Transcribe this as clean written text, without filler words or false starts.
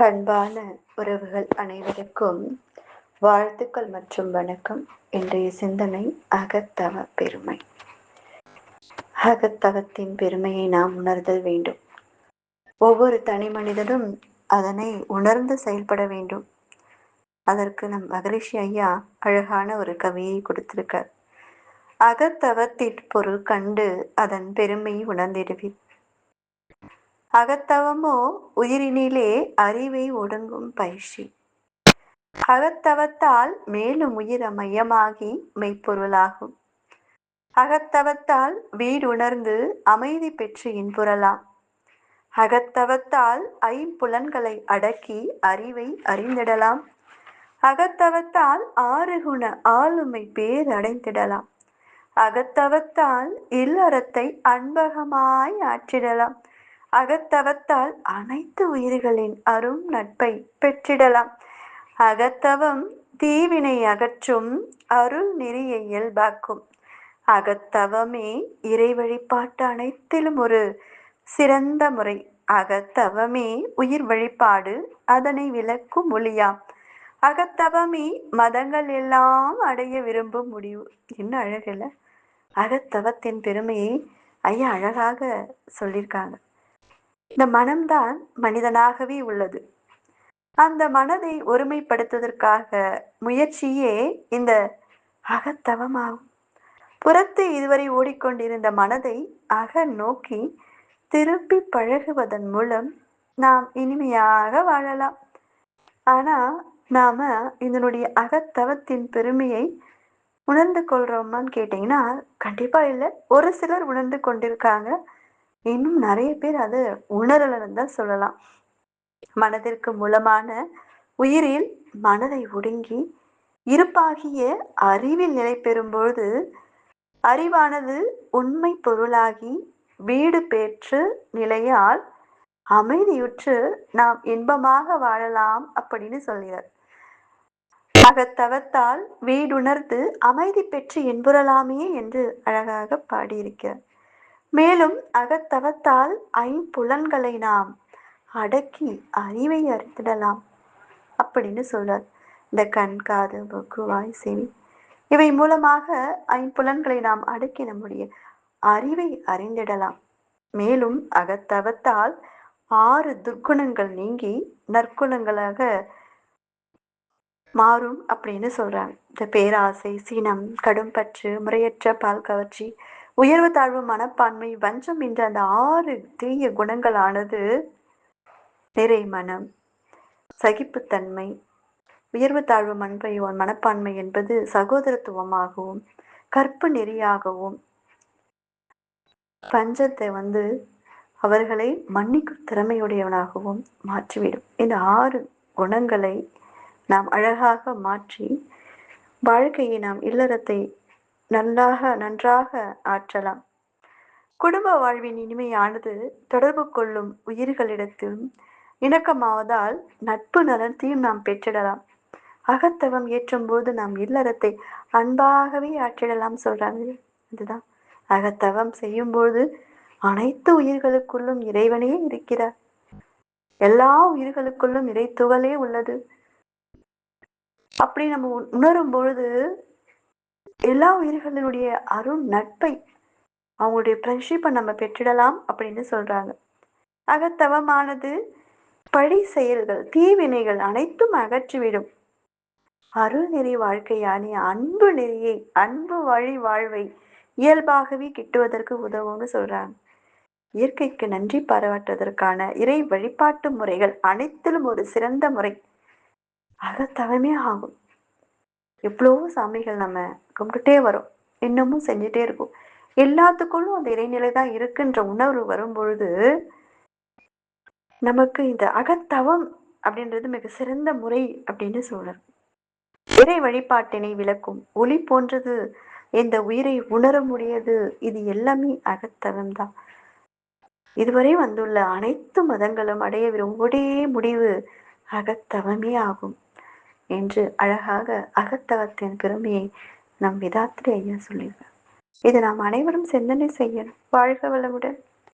அன்பான உறவுகள் அனைவருக்கும் வாழ்த்துக்கள் மற்றும் வணக்கம். இன்றைய சிந்தனை அகத்தவ பெருமை. அகத்தவத்தின் பெருமையை நாம் உணர்தல் வேண்டும். ஒவ்வொரு தனி மனிதனும் அதனை உணர்ந்து செயல்பட வேண்டும். அதற்கு நம் மகரிஷி ஐயா அழகான ஒரு கவியை கொடுத்திருக்கார். அகத்தவத்திற் பொருள் கண்டு அதன் பெருமை உணர்ந்திடுவீர். அகத்தவமோ உயிரினிலே அறிவை ஒடுங்கும் பயிற்சி. அகத்தவத்தால் மேலும் உயிர மையமாகி மெய்ப்பொருளாகும். அகத்தவத்தால் வீடுணர்ந்து அமைதி பெற்று இன்புறலாம். அகத்தவத்தால் ஐம்புலன்களை அடக்கி அறிவை அறிந்திடலாம். அகத்தவத்தால் ஆறு குண ஆளுமை பேரடைந்திடலாம். அகத்தவத்தால் இல்லறத்தை அன்பகமாய் ஆற்றிடலாம். அகத்தவத்தால் அனைத்து உயிர்களின் அரும் நட்பை பெற்றிடலாம். அகத்தவம் தீவினை அகற்றும் அருள் நெறியை இயல்பாக்கும். அகத்தவமே இறை வழிபாட்டு அனைத்திலும் ஒரு சிறந்த முறை. அகத்தவமே உயிர் வழிபாடு அதனை விளக்கும் மொழியாம். அகத்தவமே மதங்கள் எல்லாம் அடைய விரும்பும் முடிவு. என்ன அழகில்ல! அகத்தவத்தின் பெருமையை ஐயா அழகாக சொல்லியிருக்காங்க. இந்த மனம்தான் மனிதனாகவே உள்ளது. அந்த மனதை ஒருமைப்படுத்துவதற்காக முயற்சியே இந்த அகத்தவமாகும். புறத்து இதுவரை ஓடிக்கொண்டிருந்த மனதை அக நோக்கி திருப்பி பழகுவதன் மூலம் நாம் இனிமையாக வாழலாம். ஆனா நாம இதனுடைய அகத்தவத்தின் பெருமையை உணர்ந்து கொள்றோமான்னு கேட்டீங்கன்னா கண்டிப்பா இல்லை. ஒரு சிலர் உணர்ந்து கொண்டிருக்காங்க. இன்னும் நிறைய பேர் அது உணரலன்னு தான் சொல்லலாம். மனதிற்கு மூலமான உயிரில் மனதை ஒடுங்கி இருப்பாகிய அறிவில் நிலை பெறும்பொழுது அறிவானது உண்மை பொருளாகி வீடு பெற்று நிலையால் அமைதியுற்று நாம் இன்பமாக வாழலாம் அப்படின்னு சொல்கிறார். அகத்தவத்தால் வீடுணர்ந்து அமைதி பெற்று இன்புறலாமே என்று அழகாக பாடியிருக்கிறார். மேலும் அகத்தவத்தால் ஐம்புலன்களை நாம் அடக்கி அறிவை அறிந்திடலாம் அப்படின்னு சொல்றார். இந்த கண், காது, மூக்கு, வாய், செவி இவை மூலமாக ஐம்புலன்களை நாம் அடக்கி நம்முடைய அறிவை அறிந்திடலாம். மேலும் அகத்தவத்தால் 6 துர்க்குணங்கள் நீங்கி நற்குணங்களாக மாறும் அப்படின்னு சொல்றாங்க. இந்த பேராசை, சினம், கடும்பற்று, முறையற்ற பால் கவர்ச்சி, உயர்வு தாழ்வு மனப்பான்மை, வஞ்சம் என்ற அந்த 6 தீய குணங்களானது நிறை மனம், சகிப்புத்தன்மை, உயர்வு தாழ்வு மனப்பான்மை என்பது சகோதரத்துவமாகவும் கற்பு நெறியாகவும் பஞ்சத்தை அவர்களை மன்னிக்கும் திறமையுடையவனாகவும் மாற்றிவிடும். இந்த 6 குணங்களை நாம் அழகாக மாற்றி வாழ்க்கையை நாம் இல்லறத்தை நன்றாக ஆற்றலாம். குடும்ப வாழ்வின் இனிமையானது தொடர்பு கொள்ளும் உயிர்களிடத்திலும் இணக்கமாவதால் நட்பு நலத்தையும் நாம் பெற்றிடலாம். அகத்தவம் ஏற்றும் போது நாம் இல்லறத்தை அன்பாகவே ஆற்றிடலாம் சொல்றாங்க. அதுதான் அகத்தவம் செய்யும் போது அனைத்து உயிர்களுக்குள்ளும் இறைவனே இருக்கிறார். எல்லா உயிர்களுக்குள்ளும் இறை துகளே உள்ளது. அப்படி நம்ம உணரும் பொழுது எல்லா உயிர்களினுடைய அருள் நட்பை அவங்களுடைய ஃப்ரெண்ட்ஷிப்பை நம்ம பெற்றிடலாம் அப்படின்னு சொல்றாங்க. அகத்தவமானது பழி செயல்கள், தீவினைகள் அனைத்தும் அகற்றிவிடும். அருள் நெறி வாழ்க்கையானே அன்பு நெறியை, அன்பு வழி வாழ்வை இயல்பாகவே கிட்டுவதற்கு உதவும்னு சொல்றாங்க. இயற்கைக்கு நன்றி பாராட்டுவதற்கான இறை வழிபாட்டு முறைகள் அனைத்திலும் ஒரு சிறந்த முறை அகத்தவமே ஆகும். எவ்வளவோ சாமிகள் நம்ம கும்பிட்டுட்டே வரோம், இன்னமும் செஞ்சுட்டே இருக்கும். எல்லாத்துக்குள்ளும் அந்த இறைநிலை தான் இருக்குன்ற உணர்வு வரும் பொழுது நமக்கு இந்த அகத்தவம் அப்படின்றது மிக சிறந்த முறை அப்படின்னு சொல்றார். இறை வழிபாட்டினை விளக்கும் ஒளி போன்றது இந்த உயிரை உணர முடியாது. இது எல்லாமே அகத்தவம் தான். இதுவரை வந்துள்ள அனைத்து மதங்களும் அடைய விரும்பும் ஒரே முடிவு அகத்தவமே ஆகும் என்று அழகாக அகத்தவத்தின் பெருமையை நம் விதாத்திரி ஐயா சொல்லியிருக்கார். இதை நாம் அனைவரும் சிந்தனை செய்யணும். வாழ்க வளமுடன்.